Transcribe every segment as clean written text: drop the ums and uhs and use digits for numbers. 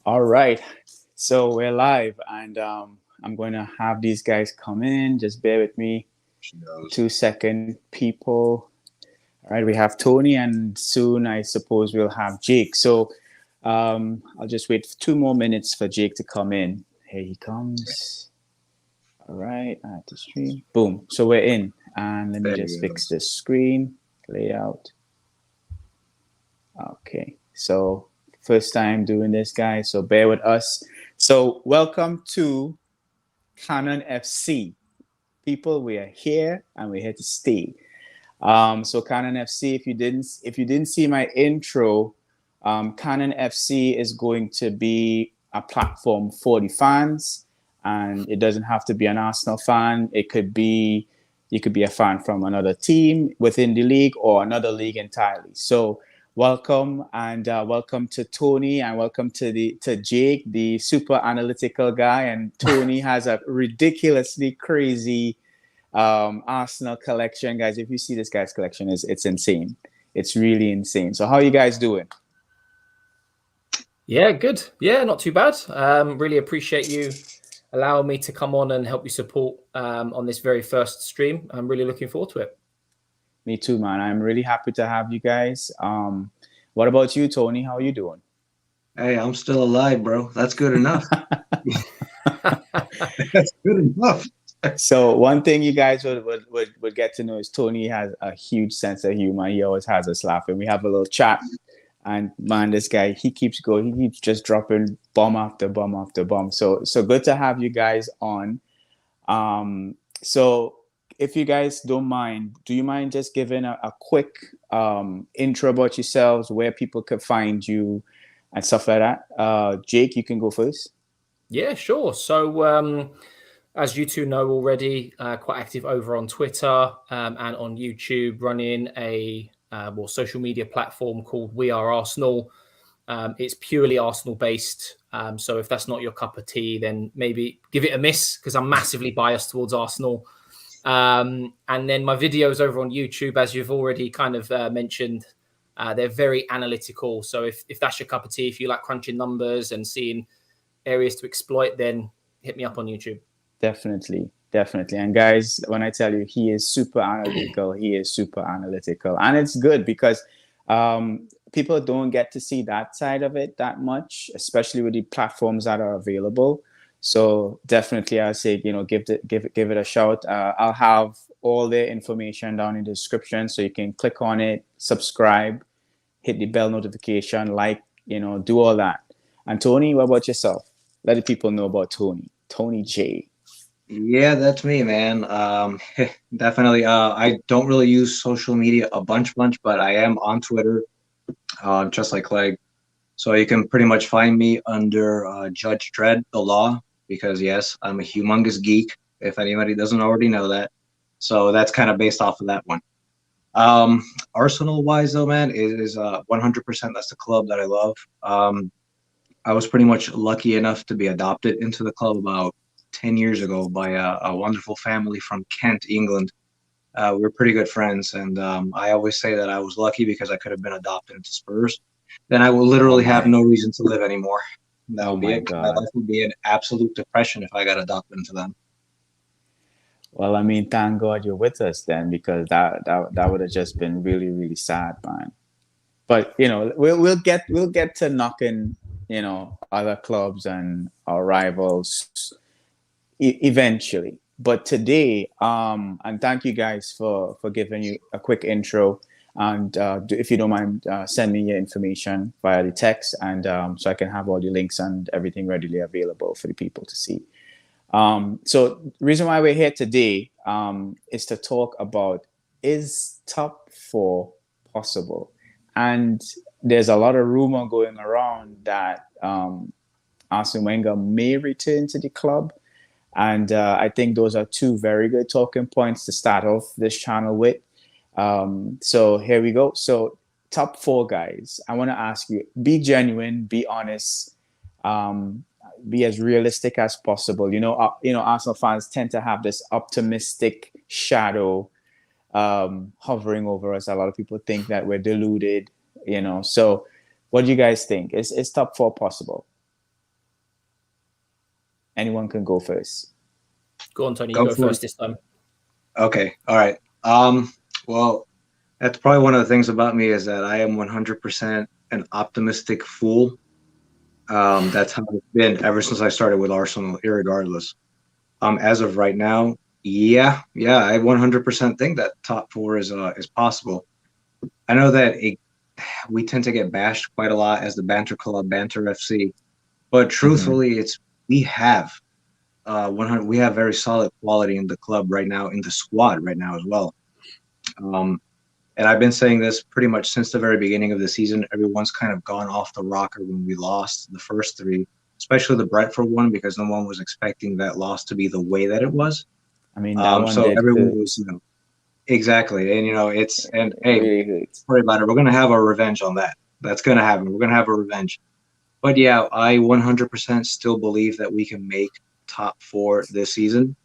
All right. So we're live, and I'm going to have these guys come in. Just bear with me She for knows. 2 seconds, people. All right, we have Tony, and soon I suppose we'll have Jake. So I'll just wait for 2 more minutes for Jake to come in. Here he comes. All right, at the stream. Boom. So we're in, and let me There just he fix goes. this screen layout. Okay, so first time doing this, guys. So bear with us. So welcome to Canon FC. People, we are here and we're here to stay. So Canon FC, if you didn't see my intro, Canon FC is going to be a platform for the fans, and it doesn't have to be an Arsenal fan. It could be you could be a fan from another team within the league or another league entirely. So welcome and welcome to Tony and welcome to Jake, the super analytical guy. And Tony has a ridiculously crazy Arsenal collection, guys. If you see this guy's collection, it's insane. It's really insane. So how are you guys doing? Yeah, good. Yeah, not too bad. Really appreciate you allowing me to come on and help you support on this very first stream. I'm really looking forward to it. Me too, man. I'm really happy to have you guys. What about you, Tony? How are you doing? Hey, I'm still alive, bro. That's good enough. That's good enough. So one thing you guys would get to know is Tony has a huge sense of humor. He always has us laughing. We have a little chat, and man, this guy he keeps going. He keeps just dropping bomb after bomb after bomb. So good to have you guys on. So if you guys don't mind, do you mind just giving a quick intro about yourselves, where people could find you, and stuff like that? Jake, you can go first. Yeah, sure. So, as you two know already, quite active over on Twitter and on YouTube, running a social media platform called We Are Arsenal. It's purely Arsenal based. So if that's not your cup of tea, then maybe give it a miss because I'm massively biased towards Arsenal. And then my videos over on YouTube, as you've already kind of mentioned, they're very analytical. So if that's your cup of tea, if you like crunching numbers and seeing areas to exploit, then hit me up on YouTube. Definitely, definitely. And guys, when I tell you he is super analytical, he is super analytical. And it's good because people don't get to see that side of it that much, especially with the platforms that are available. So definitely I'll say, give it a shout. I'll have all the information down in the description so you can click on it, subscribe, hit the bell notification, do all that. And Tony, what about yourself? Let the people know about Tony. Tony J. Yeah, that's me, man. Definitely. I don't really use social media a bunch, but I am on Twitter, just like Clegg. So you can pretty much find me under Judge Dredd, the law, because yes, I'm a humongous geek. If anybody doesn't already know that, so that's kind of based off of that one. Arsenal wise though, man, it is 100%. That's the club that I love. I was pretty much lucky enough to be adopted into the club about 10 years ago by a wonderful family from Kent, England. We're pretty good friends, and I always say that I was lucky because I could have been adopted into Spurs. Then I will Oh literally have my. no reason to live anymore. That Oh would be my it. My God. life would be an absolute depression if I got adopted into them. Well, I mean, thank God you're with us then, because that would have just been really, really sad, man. But we'll get to knocking, other clubs and our rivals eventually. But today, and thank you guys for giving you a quick intro. And if you don't mind, send me your information via the text, and so I can have all the links and everything readily available for the people to see. So the reason why we're here today is to talk about, is top four possible? And there's a lot of rumor going around that Arsene Wenger may return to the club. And I think those are two very good talking points to start off this channel with. So here we go. So top four, guys. I want to ask you, be genuine, be honest, um, be as realistic as possible. Arsenal fans tend to have this optimistic shadow hovering over us. A lot of people think that we're deluded. So what do you guys think? Is top four possible? Anyone can go first. Go on, Tony. You Go go for first it. this time. Okay. All right. Well, that's probably one of the things about me is that I am 100% an optimistic fool. That's how it's been ever since I started with Arsenal, irregardless. As of right now, yeah, I 100% think that top four is possible. I know that we tend to get bashed quite a lot as the banter club, banter FC, but Mm-hmm. truthfully, we have 100. We have very solid quality in the club right now, in the squad right now as well. Um, and I've been saying this pretty much since the very beginning of the season. Everyone's kind of gone off the rocker when we lost the first three, especially the Brentford one, because no one was expecting that loss to be the way that it was. I mean, that one So did everyone hurt. was, exactly, and and It hey, really hurt. worry about it. We're gonna have our revenge on that. That's gonna happen. We're gonna have a revenge. But yeah, I 100% still believe that we can make top four this season.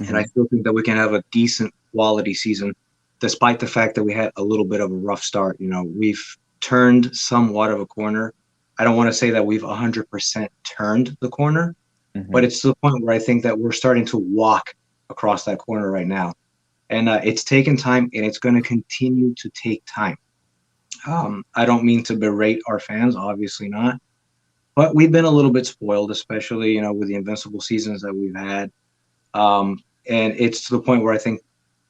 And I Mm-hmm. still think that we can have a decent quality season, despite the fact that we had a little bit of a rough start. We've turned somewhat of a corner. I don't want to say that we've 100% turned the corner, but Mm-hmm. it's to the point where I think that we're starting to walk across that corner right now. And it's taken time, and it's going to continue to take time. I don't mean to berate our fans, obviously not, but we've been a little bit spoiled, especially with the invincible seasons that we've had. Um, and it's to the point where I think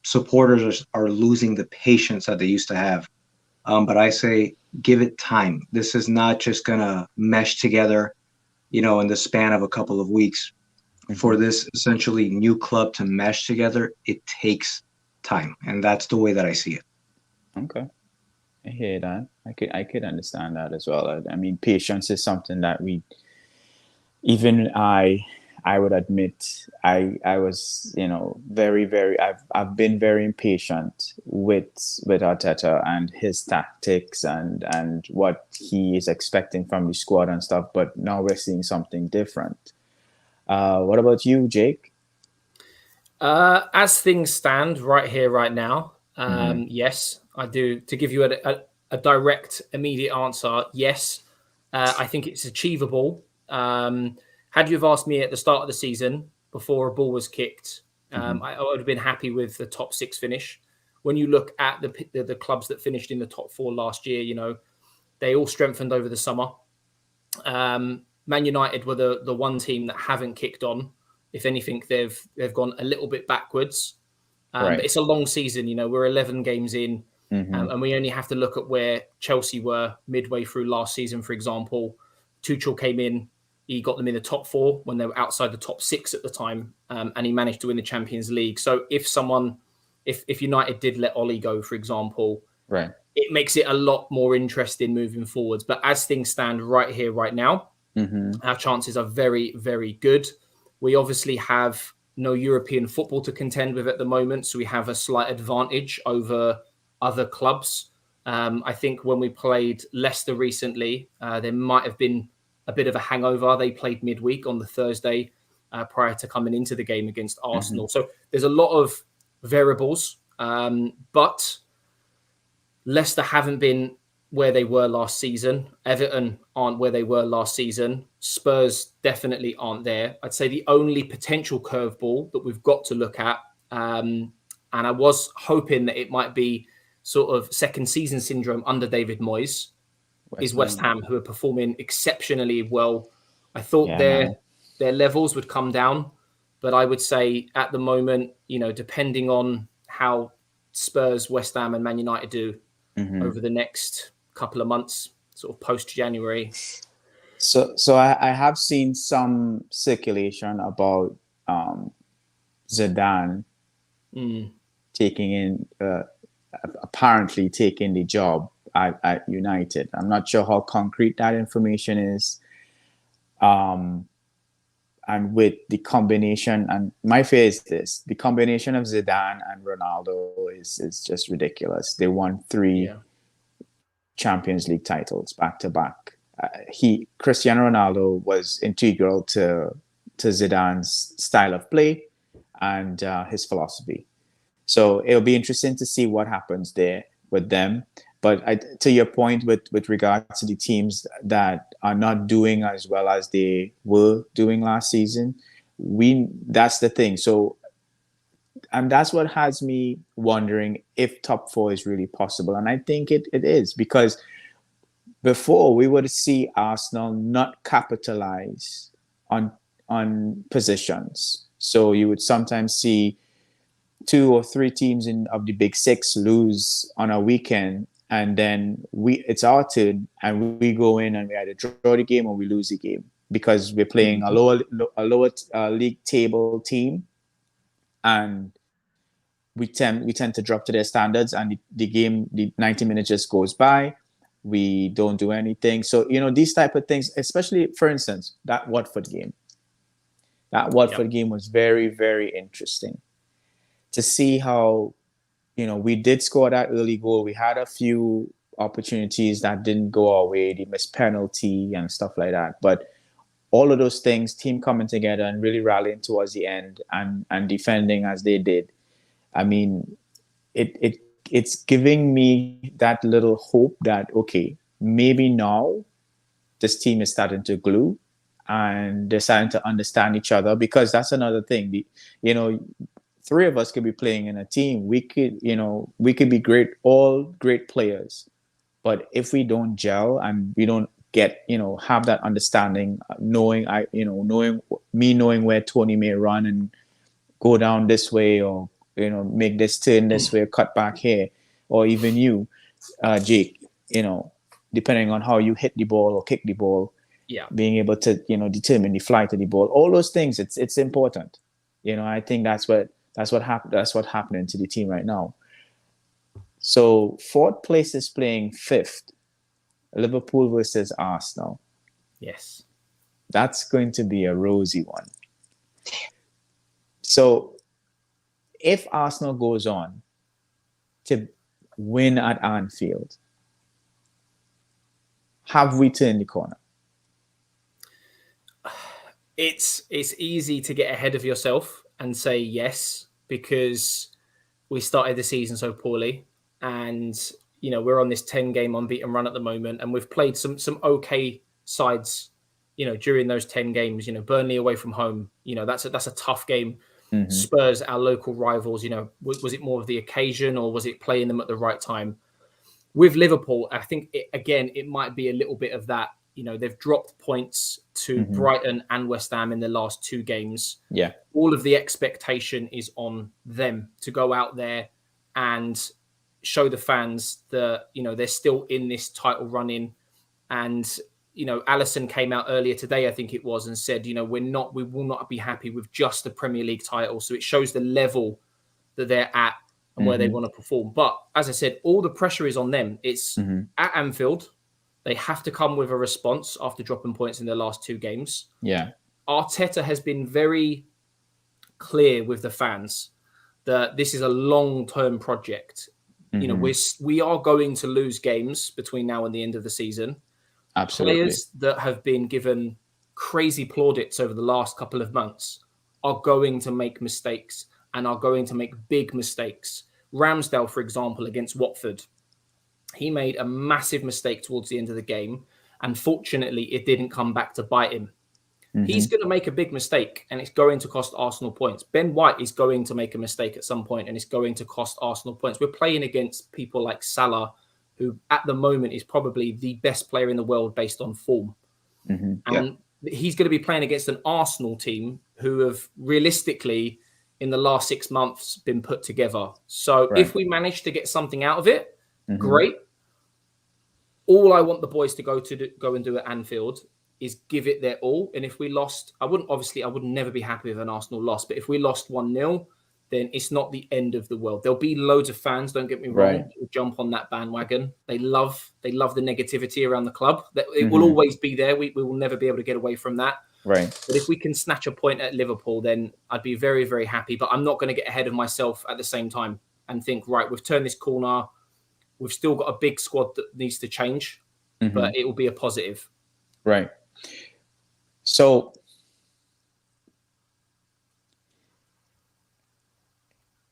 supporters are losing the patience that they used to have. But I say, give it time. This is not just gonna mesh together, in the span of a couple of weeks. Mm-hmm. For this essentially new club to mesh together, it takes time, and that's the way that I see it. Okay. I hear that. I could understand that as well. I mean, patience is something that even I would admit I was, very I've been very impatient with Arteta and his tactics and what he is expecting from the squad and stuff. But now we're seeing something different. What about you, Jake? As things stand right here, right now, Mm-hmm. yes, I do. To give you a direct, immediate answer, yes, I think it's achievable. Had you have asked me at the start of the season before a ball was kicked, Mm-hmm. I would have been happy with the top six finish. When you look at the clubs that finished in the top four last year, they all strengthened over the summer. Man United were the one team that haven't kicked on. If anything, they've gone a little bit backwards. But Right. it's a long season. We're 11 games in, Mm-hmm. and we only have to look at where Chelsea were midway through last season. For example, Tuchel came in. He got them in the top four when they were outside the top six at the time, and he managed to win the Champions League. So if United did let Ollie go, for example, Right. it makes it a lot more interesting moving forwards. But as things stand right here, right now, Mm-hmm. our chances are very, very good. We obviously have no European football to contend with at the moment, so we have a slight advantage over other clubs. I think when we played Leicester recently, there might have been a bit of a hangover. They played midweek on the Thursday prior to coming into the game against Mm-hmm. Arsenal. So there's a lot of variables, but Leicester haven't been where they were last season. Everton aren't where they were last season. Spurs definitely aren't there. I'd say the only potential curveball that we've got to look at, and I was hoping that it might be sort of second season syndrome under David Moyes, is West West Ham. Ham, who are performing exceptionally well. I thought Yeah, man. their levels would come down, but I would say at the moment, depending on how Spurs, West Ham, and Man United do Mm-hmm. over the next couple of months, sort of post January. So I have seen some circulation about um, Zidane Mm, taking in apparently taking the job at United. I'm not sure how concrete that information is. Um, and with the combination, and my fear is this: the combination of Zidane and Ronaldo is just ridiculous. They won three yeah. Champions League titles back to back. Cristiano Ronaldo was integral to Zidane's style of play and his philosophy. So it'll be interesting to see what happens there with them. But to your point with regards to the teams that are not doing as well as they were doing last season, that's the thing. So, and that's what has me wondering if top four is really possible. And I think it is, because before we would see Arsenal not capitalize on positions. So you would sometimes see two or three teams of the big six lose on a weekend, and then it's our turn, and we go in and we either draw the game or we lose the game because we're playing a lower league table team, and we tend to drop to their standards, and the game, the 90 minutes just goes by. We don't do anything. So these type of things, especially for instance that Watford game was very, very interesting to see how we did score that early goal. We had a few opportunities that didn't go our way, the missed penalty and stuff like that. But all of those things, team coming together and really rallying towards the end and defending as they did. I mean, it's giving me that little hope that, okay, maybe now this team is starting to glue and they're starting to understand each other, because that's another thing. Three of us could be playing in a team. We could be great, all great players. But if we don't gel and we don't have that understanding, knowing where Tony may run and go down this way, or, make this turn this way, cut back here, or even you, Jake, depending on how you hit the ball or kick the ball, being able to, determine the flight of the ball, all those things, it's important. I think that's what happening to the team right now. So fourth place is playing fifth, Liverpool versus Arsenal. Yes. That's going to be a rosy one. So if Arsenal goes on to win at Anfield, have we turned the corner? It's easy to get ahead of yourself and say yes, because we started the season so poorly, and we're on this 10-game unbeaten run at the moment, and we've played some okay sides during those 10 games. Burnley away from home, that's a tough game. Mm-hmm. Spurs, our local rivals, was it more of the occasion, or was it playing them at the right time? With Liverpool, I think it might be a little bit of that. They've dropped points to Brighton and West Ham in the last two games. Yeah. All of the expectation is on them to go out there and show the fans that, they're still in this title running. And, Alisson came out earlier today, I think it was, and said, we will not be happy with just the Premier League title. So it shows the level that they're at and where they want to perform. But as I said, all the pressure is on them. It's at Anfield. They have to come with a response after dropping points in their last two games. Yeah. Arteta has been very clear with the fans that this is a long-term project. We are going to lose games between now and the end of the season. Absolutely. Players that have been given crazy plaudits over the last couple of months are going to make mistakes, and are going to make big mistakes. Ramsdale, for example, against Watford, he made a massive mistake towards the end of the game. And fortunately, it didn't come back to bite him. He's going to make a big mistake, and it's going to cost Arsenal points. Ben White is going to make a mistake at some point, and it's going to cost Arsenal points. We're playing against people like Salah, who at the moment is probably the best player in the world based on form. And he's going to be playing against an Arsenal team who have realistically, in the last 6 months, been put together. So if we manage to get something out of it, great. All I want the boys to go and do at Anfield is give it their all. And if we lost, I would never be happy with an Arsenal loss. But if we lost 1-0, then it's not the end of the world. There'll be loads of fans, don't get me wrong, who jump on that bandwagon. They love the negativity around the club. It will always be there. We will never be able to get away from that. Right. But if we can snatch a point at Liverpool, then I'd be very, very happy. But I'm not going to get ahead of myself at the same time and think, right, we've turned this corner. We've still got a big squad that needs to change, but it will be a positive. Right. So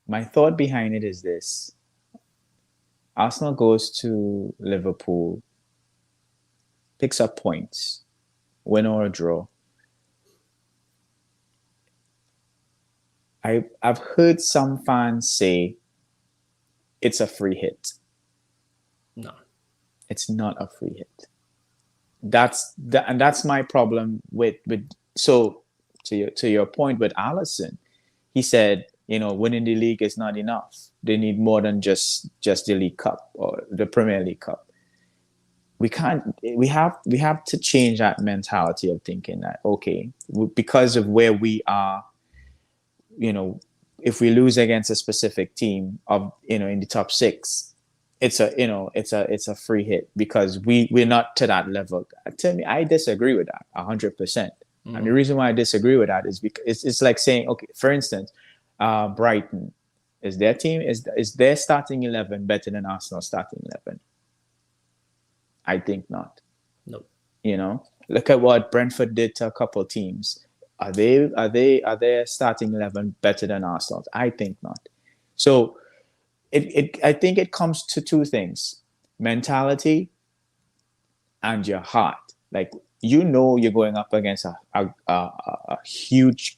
my thought behind it is this. Arsenal goes to Liverpool, picks up points, win or a draw. I've heard some fans say it's a free hit. No. It's not a free hit. And that's my problem with so to your point with Allison. He said, winning the league is not enough. They need more than just the League Cup or the Premier League Cup. We can't. We have to change that mentality of thinking that, okay, because of where we are, if we lose against a specific team of in the top six, it's a free hit because we're not to that level. Tell me, I disagree with that 100%. And the reason why I disagree with that is because it's like saying, okay, for instance, Brighton, is their starting 11 better than Arsenal starting 11? I think not. No. Look at what Brentford did to a couple teams. Are they starting 11 better than Arsenal? I think not. So I think it comes to two things: mentality and your heart. Like, you're going up against a huge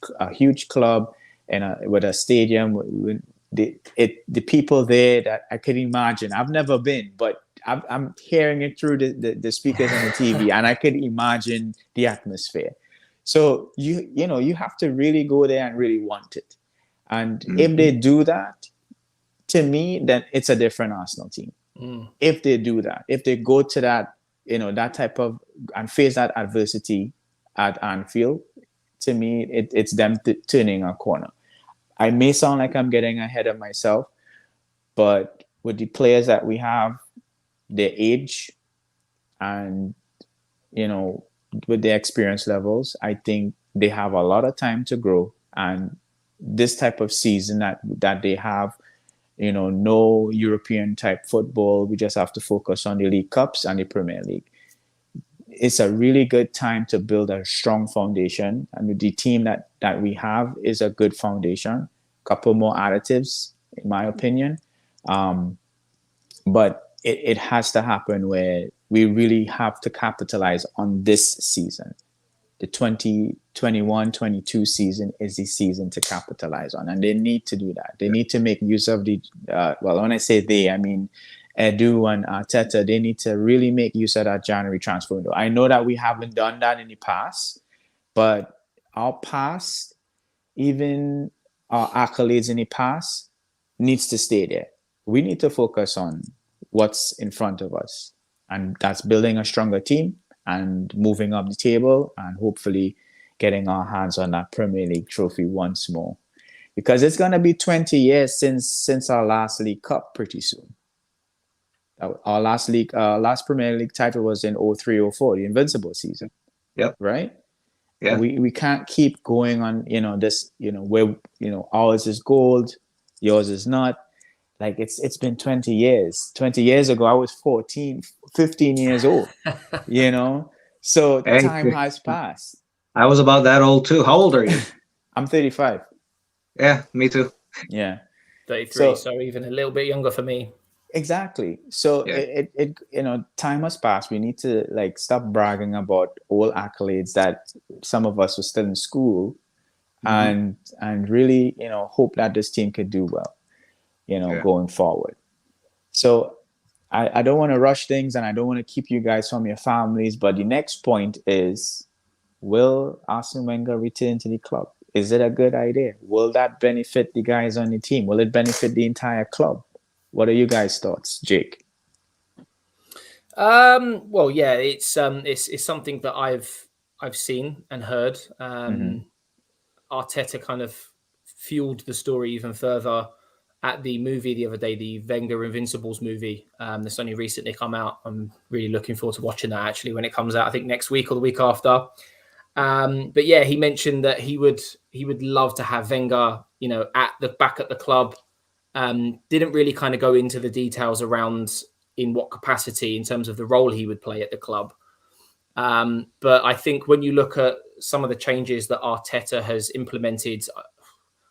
club and with a stadium with the people there that I could imagine. I've never been, but I'm hearing it through the speakers on the TV, and I could imagine the atmosphere. So you have to really go there and really want it. And if they do that, to me, then it's a different Arsenal team. If they do that, if they go to that, that type of and face that adversity at Anfield, to me, it's them turning a corner. I may sound like I'm getting ahead of myself, but with the players that we have, their age and with their experience levels, I think they have a lot of time to grow. And this type of season that they have, no European type football, we just have to focus on the League Cups and the Premier League. It's a really good time to build a strong foundation, and the team that we have is a good foundation. Couple more additives, in my opinion, but it has to happen where we really have to capitalize on this season. The 2021-22 season is the season to capitalize on, and they need to do that. They need to make use of the when I say they, I mean Edu and Arteta. They need to really make use of that January transfer window. I know that we haven't done that in the past, but our past, even our accolades in the past, needs to stay there. We need to focus on what's in front of us, and that's building a stronger team and moving up the table and hopefully getting our hands on that Premier League trophy once more, because it's going to be 20 years since our last League Cup pretty soon. Our last Premier League title was in 03-04, the Invincible season. Yep. Right? Yeah. We can't keep going on, this, where, ours is gold, yours is not. Like, it's been 20 years. 20 years ago, I was 14, 15 years old, So time has passed. I was about that old too. How old are you? I'm 35. Yeah, me too. Yeah. 33, so even a little bit younger for me. Exactly. So it time has passed. We need to stop bragging about all accolades that some of us were still in school, and really hope that this team could do well, going forward. So I don't want to rush things, and I don't want to keep you guys from your families. But the next point is, will Arsene Wenger return to the club? Is it a good idea? Will that benefit the guys on the team? Will it benefit the entire club? What are you guys' thoughts, Jake? Well, yeah, it's something that I've seen and heard. Arteta kind of fueled the story even further at the movie the other day, the Wenger Invincibles movie. That's only recently come out. I'm really looking forward to watching that actually when it comes out. I think next week or the week after. But yeah, he mentioned that he would love to have Wenger, at the club. Didn't really kind of go into the details around in what capacity in terms of the role he would play at the club. But I think when you look at some of the changes that Arteta has implemented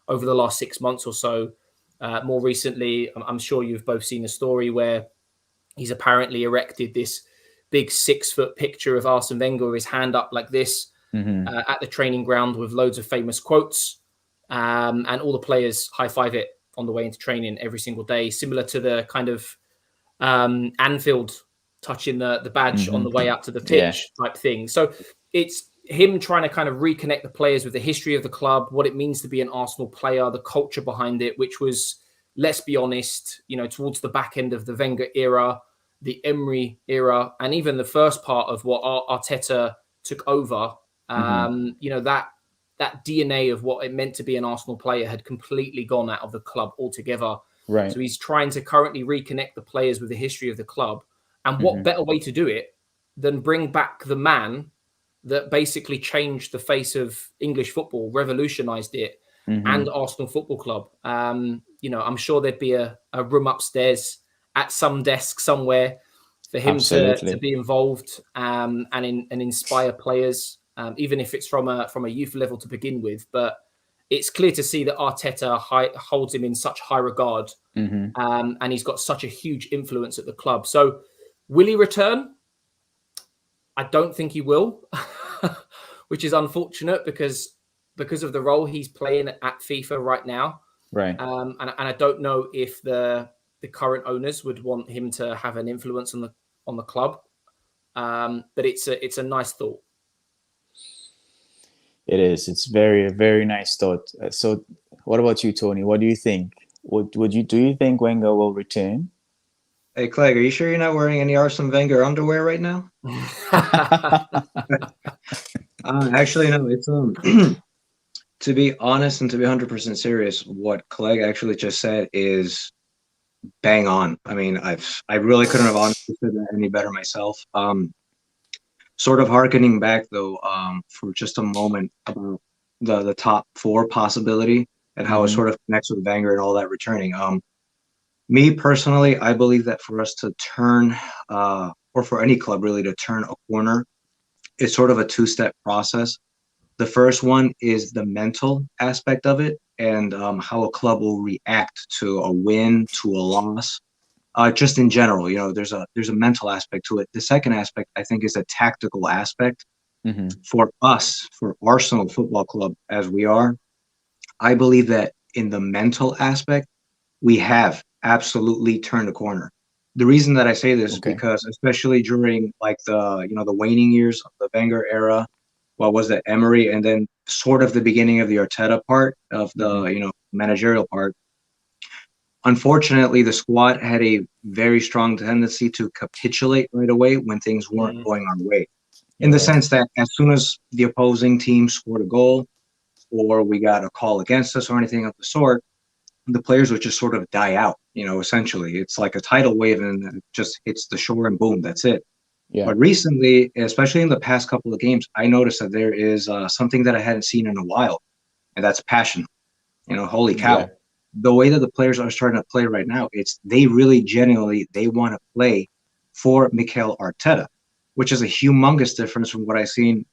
over the last 6 months or so, more recently, I'm sure you've both seen a story where he's apparently erected this big 6-foot picture of Arsene Wenger with his hand up like this at the training ground with loads of famous quotes. and all the players high-five it on the way into training every single day, similar to the kind of Anfield touching the badge on the way out to the pitch type thing. So it's him trying to kind of reconnect the players with the history of the club, what it means to be an Arsenal player, the culture behind it, which was, let's be honest, towards the back end of the Wenger era, the Emery era, and even the first part of what Arteta took over, that DNA of what it meant to be an Arsenal player had completely gone out of the club altogether. Right. So he's trying to currently reconnect the players with the history of the club. And what better way to do it than bring back the man that basically changed the face of English football, revolutionized it, and Arsenal Football Club. I'm sure there'd be a room upstairs at some desk somewhere for him to be involved and inspire players, even if it's from a youth level to begin with. But it's clear to see that Arteta holds him in such high regard, and he's got such a huge influence at the club. So will he return? I don't think he will, which is unfortunate because of the role he's playing at FIFA right now. Right. And I don't know if the current owners would want him to have an influence on the club. But it's a nice thought. It is. It's very, very nice thought. So what about you, Tony? What do you think? Do you think Wenger will return? Hey, Clegg, are you sure you're not wearing any Arsene Wenger underwear right now? Actually, no. It's to be honest and to be 100% serious, what Clegg actually just said is bang on. I mean, I really couldn't have honestly said that any better myself. Sort of hearkening back though, for just a moment about the top four possibility and how it sort of connects with Wenger and all that returning. Me personally, I believe that for us to turn, or for any club really to turn a corner, it's sort of a two-step process. The first one is the mental aspect of it and how a club will react to a win, to a loss. Just in general, there's a mental aspect to it. The second aspect, I think, is a tactical aspect. For us, for Arsenal Football Club, as we are, I believe that in the mental aspect, we have absolutely turned a corner. The reason that I say this is because, especially during like the waning years of the Wenger era, what was that, Emery, and then sort of the beginning of the Arteta part of the managerial part. Unfortunately, the squad had a very strong tendency to capitulate right away when things weren't going our way. In the sense that as soon as the opposing team scored a goal or we got a call against us or anything of the sort, the players would just sort of die out, essentially. It's like a tidal wave and it just hits the shore and boom, that's it. Yeah. But recently, especially in the past couple of games, I noticed that there is something that I hadn't seen in a while, and that's passion. Holy cow. Yeah. The way that the players are starting to play right now, they really genuinely, they want to play for Mikel Arteta, which is a humongous difference from what I've seen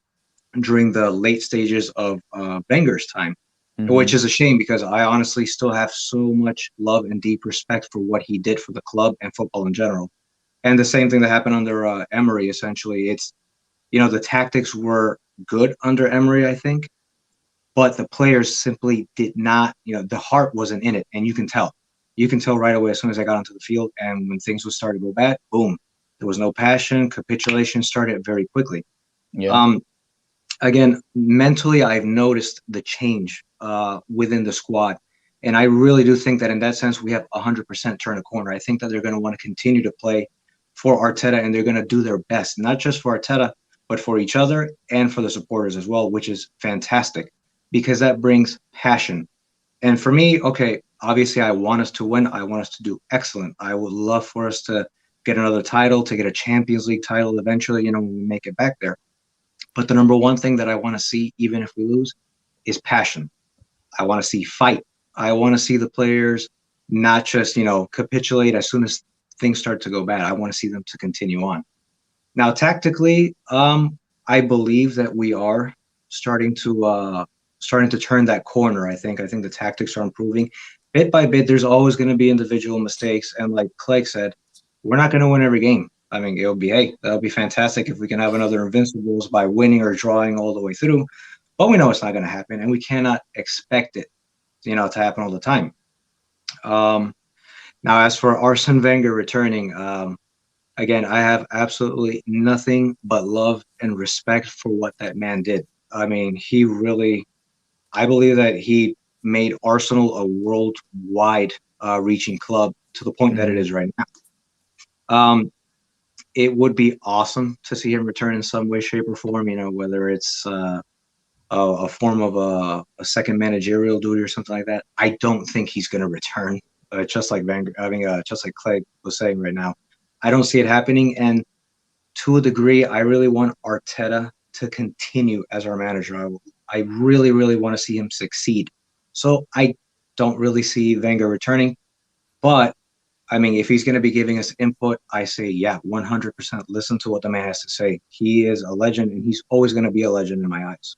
during the late stages of Wenger's time, which is a shame because I honestly still have so much love and deep respect for what he did for the club and football in general. And the same thing that happened under Emery, essentially. It's, the tactics were good under Emery, I think, but the players simply did not, the heart wasn't in it. And you can tell. You can tell right away as soon as I got onto the field. And when things would start to go bad, boom, there was no passion. Capitulation started very quickly. Yeah. Again, mentally, I've noticed the change within the squad. And I really do think that in that sense, we have 100% turned a corner. I think that they're going to want to continue to play for Arteta, and they're going to do their best, not just for Arteta, but for each other and for the supporters as well, which is fantastic because that brings passion. And for me, okay, obviously I want us to win. I want us to do excellent. I would love for us to get another title, to get a Champions League title eventually, when we make it back there. But the number one thing that I want to see, even if we lose, is passion. I want to see fight. I want to see the players not just, capitulate as soon as things start to go bad. I want to see them to continue on. Now, tactically, I believe that we are starting to turn that corner. I think the tactics are improving bit by bit. There's always going to be individual mistakes, and like Clegg said, we're not going to win every game. I mean, that'll be fantastic if we can have another Invincibles by winning or drawing all the way through. But we know it's not going to happen, and we cannot expect it to happen all the time. Now, as for Arsene Wenger returning, again, I have absolutely nothing but love and respect for what that man did. I mean, I believe that he made Arsenal a worldwide reaching club to the point that it is right now. It would be awesome to see him return in some way, shape, or form, whether it's a form of a second managerial duty or something like that. I don't think he's going to return, just like just like Clay was saying right now. I don't see it happening, and to a degree, I really want Arteta to continue as our manager. I really, really want to see him succeed. So I don't really see Wenger returning, but I mean, if he's going to be giving us input, I say, yeah, 100% listen to what the man has to say. He is a legend, and he's always going to be a legend in my eyes.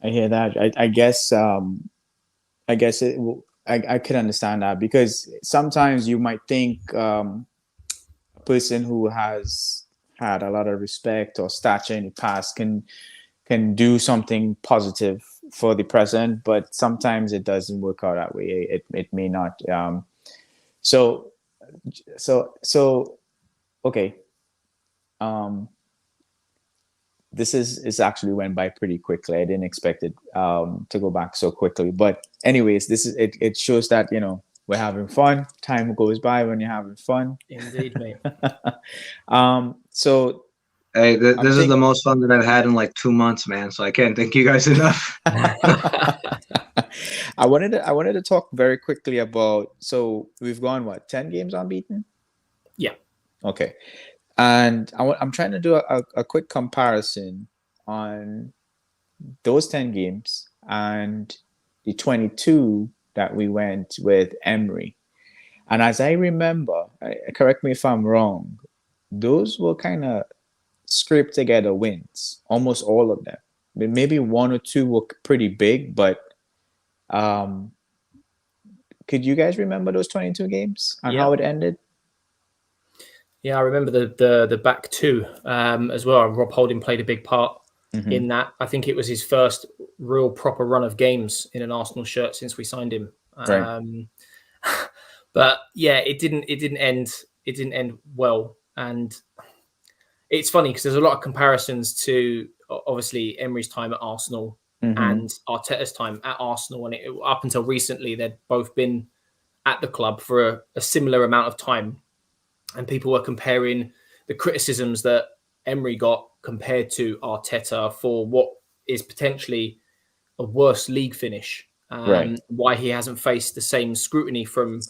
I hear that. I guess I could understand that, because sometimes you might think a person who has had a lot of respect or stature in the past can do something positive for the present, but sometimes it doesn't work out that way. It may not. So okay. This is actually went by pretty quickly. I didn't expect it to go back so quickly. But anyways, this is it. It shows that we're having fun. Time goes by when you're having fun. Indeed, mate. So hey, this is the most fun that I've had in like 2 months, man. So I can't thank you guys enough. I wanted to talk very quickly about. So we've gone 10 games unbeaten. Yeah. Okay. And I'm trying to do a quick comparison on those 10 games and the 22 that we went with Emery. And as I remember, correct me if I'm wrong, those were kind of scraped together wins, almost all of them. Maybe one or two were pretty big, but could you guys remember those 22 games and how it ended? Yeah, I remember the back two as well. Rob Holding played a big part in that. I think it was his first real proper run of games in an Arsenal shirt since we signed him. Right. But yeah, it didn't end well, and it's funny because there's a lot of comparisons to obviously Emery's time at Arsenal and Arteta's time at Arsenal, and up until recently they'd both been at the club for a similar amount of time. And people were comparing the criticisms that Emery got compared to Arteta for what is potentially a worse league finish. Right. Why he hasn't faced the same scrutiny from,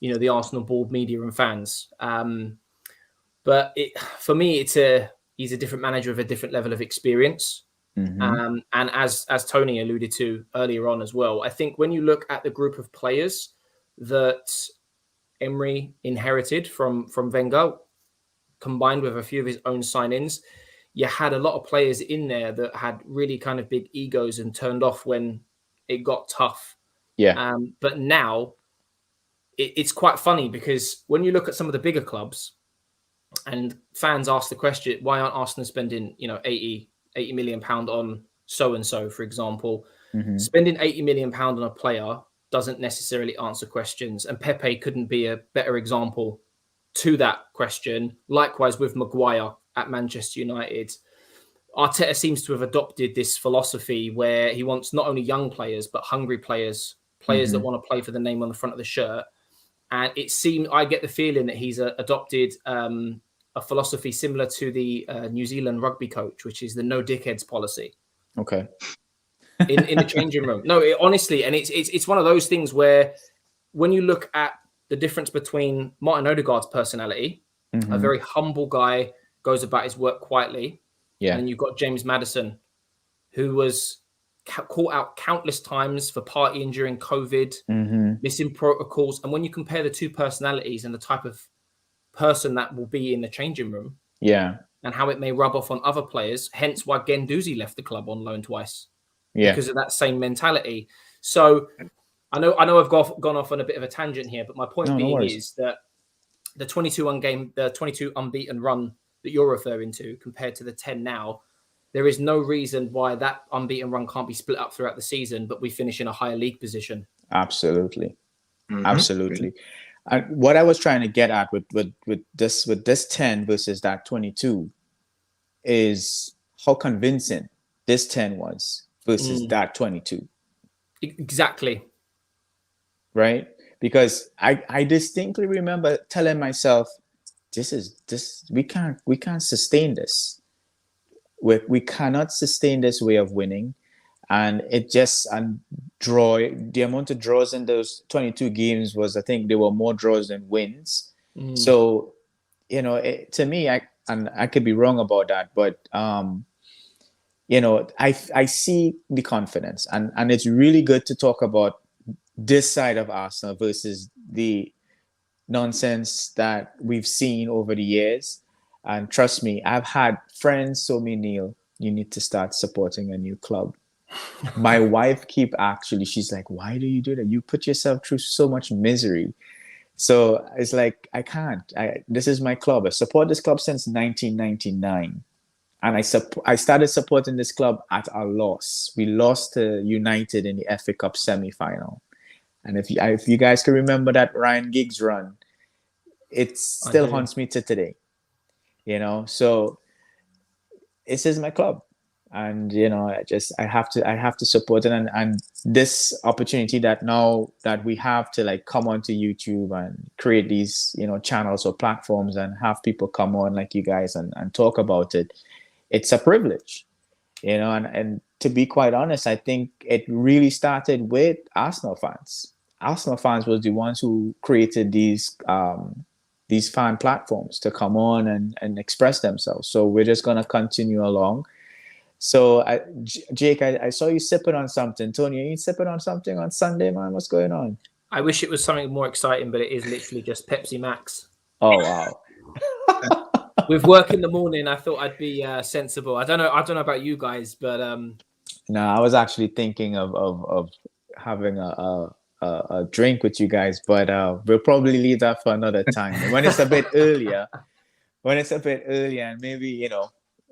the Arsenal board, media, and fans. But for me, he's a different manager with a different level of experience. And as Tony alluded to earlier on as well, I think when you look at the group of players that Emery inherited from Wenger, combined with a few of his own signings, you had a lot of players in there that had really kind of big egos and turned off when it got tough. Yeah. But now it's quite funny because when you look at some of the bigger clubs and fans ask the question, why aren't Arsenal spending 80 million pound on so-and-so, for example? Spending 80 million pound on a player doesn't necessarily answer questions. And Pepe couldn't be a better example to that question. Likewise with Maguire at Manchester United. Arteta seems to have adopted this philosophy where he wants not only young players, but hungry players that want to play for the name on the front of the shirt. And I get the feeling that he's adopted a philosophy similar to the New Zealand rugby coach, which is the no dickheads policy. Okay. in the changing room. No, honestly, and it's one of those things where when you look at the difference between Martin Odegaard's personality, a very humble guy, goes about his work quietly, and you've got James Maddison, who was caught out countless times for partying during COVID, missing protocols. And when you compare the two personalities and the type of person that will be in the changing room, and how it may rub off on other players, hence why Guendouzi left the club on loan twice. Because of that same mentality. So I know I've gone off on a bit of a tangent here, but my point is that the 22 unbeaten run that you're referring to compared to the 10 now, there is no reason why that unbeaten run can't be split up throughout the season, but we finish in a higher league position. Absolutely. Absolutely. What I was trying to get at with this 10 versus that 22 is how convincing this 10 was versus that 22. Exactly. Right? Because I distinctly remember telling myself, we can't sustain this. We cannot sustain this way of winning. And it just, and the amount of draws in those 22 games was, I think there were more draws than wins. So, to me, I could be wrong about that, but, I see the confidence, and it's really good to talk about this side of Arsenal versus the nonsense that we've seen over the years. And trust me, I've had friends told me, Neil, you need to start supporting a new club. My wife she's like, why do you do that? You put yourself through so much misery. So it's like, I can't. This is my club. I support this club since 1999. And I started supporting this club at a loss. We lost to United in the FA Cup semi-final. And if you guys can remember that Ryan Giggs run, it still haunts me to today. So this is my club. And I have to support it, and this opportunity that now that we have to like come onto YouTube and create these channels or platforms and have people come on like you guys and talk about it, it's a privilege, and to be quite honest, I think it really started with Arsenal fans. Arsenal fans was the ones who created these fan platforms to come on and express themselves. So we're just gonna continue along. So, Jake, I saw you sipping on something. Tony, are you sipping on something on Sunday, man? What's going on? I wish it was something more exciting, but it is literally just Pepsi Max. Oh, wow. With work in the morning, I thought I'd be sensible. I don't know about you guys, but no, I was actually thinking of having a drink with you guys, but we'll probably leave that for another time. When it's a bit earlier, and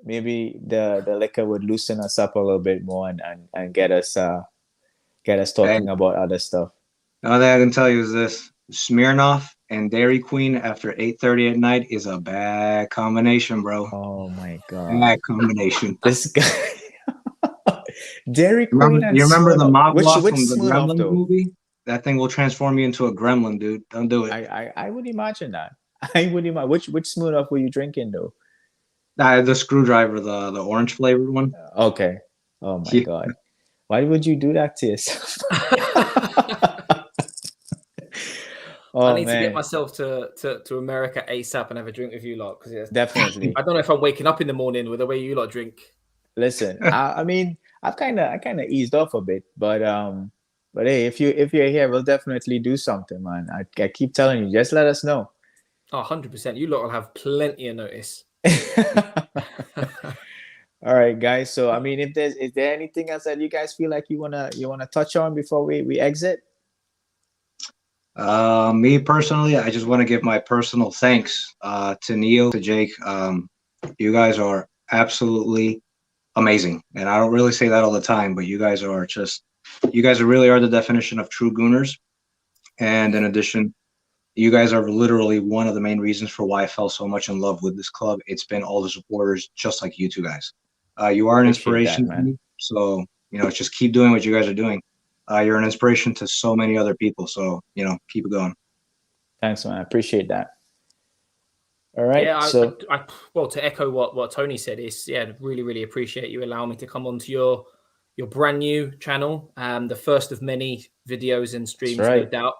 maybe the liquor would loosen us up a little bit more and get us talking about other stuff. All that I can tell you is this: Smirnoff and Dairy Queen after 8:30 at night is a bad combination, bro. Oh my god, bad combination. This guy, Dairy Queen. You remember the mob boss which from the Smirnoff, Gremlins movie? That thing will transform you into a gremlin, dude. Don't do it. I would imagine that. I would imagine. Which Smirnoff were you drinking though? The screwdriver, the orange flavored one. Okay. Oh my god. Why would you do that to yourself? I need to get myself to America ASAP and have a drink with you lot, because definitely. I don't know if I'm waking up in the morning with the way you lot drink. Listen, I mean, I've kind of eased off a bit, but hey, if you're here, we'll definitely do something, man. I keep telling you, just let us know. Oh, 100%. You lot will have plenty of notice. All right, guys. So, I mean, is there anything else that you guys feel like you wanna touch on before we exit? Me personally, I just want to give my personal thanks to Neil, to Jake. You guys are absolutely amazing, and I don't really say that all the time, but you guys really are the definition of true Gooners. And in addition, you guys are literally one of the main reasons for why I fell so much in love with this club. It's been all the supporters, just like you two guys. You are an inspiration to me. So, just keep doing what you guys are doing. You're an inspiration to so many other people. So, keep it going. Thanks, man. I appreciate that. All right. Yeah, well, to echo what Tony said, is really, really appreciate you allowing me to come onto your brand new channel, the first of many videos and streams, no doubt.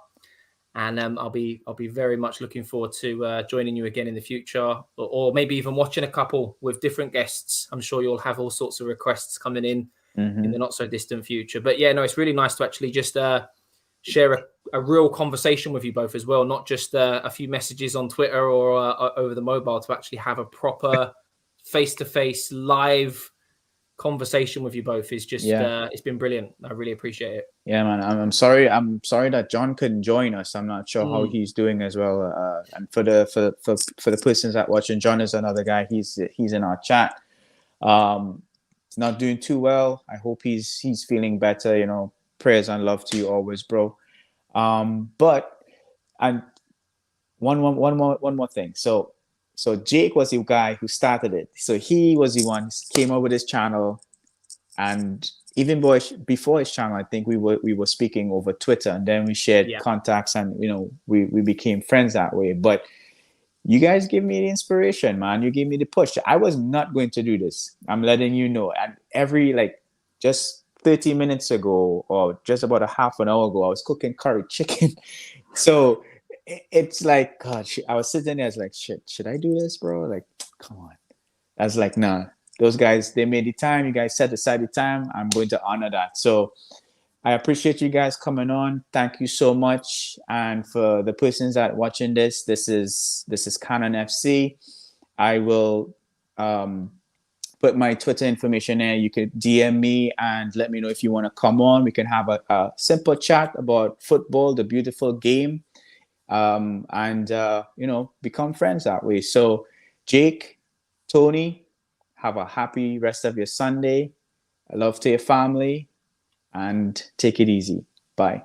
And I'll be very much looking forward to joining you again in the future, or maybe even watching a couple with different guests. I'm sure you'll have all sorts of requests coming in the not so distant future. But yeah, no, it's really nice to actually just share a real conversation with you both as well, not just a few messages on Twitter or over the mobile, to actually have a proper face-to-face live conversation with you both is just it's been brilliant. I really appreciate it. Yeah, man. I'm sorry that John couldn't join us. I'm not sure how he's doing as well. And for the persons that watching, John is another guy. He's in our chat. not doing too well. I hope he's feeling better. You know, prayers and love to you always, bro. But and one more thing. So Jake was the guy who started it. So he was the one who came up with his channel, and even before his channel, I think we were speaking over Twitter, and then we shared Yeah. contacts, and we became friends that way. But you guys give me the inspiration, man. You gave me the push. I was not going to do this. I'm letting you know. And every just 30 minutes ago, or just about a half an hour ago, I was cooking curry chicken. So it's like, God, I was sitting there, I was like, shit, should I do this, bro? Like, come on. I was like, nah. Those guys, they made the time. You guys set aside the time. I'm going to honor that. So I appreciate you guys coming on. Thank you so much. And for the persons that watching this is Canon FC. I will put my Twitter information there. You could DM me and let me know if you want to come on. We can have a simple chat about football, the beautiful game, and become friends that way. So, Jake, Tony, have a happy rest of your Sunday. Love to your family, and take it easy. Bye.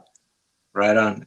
Right on.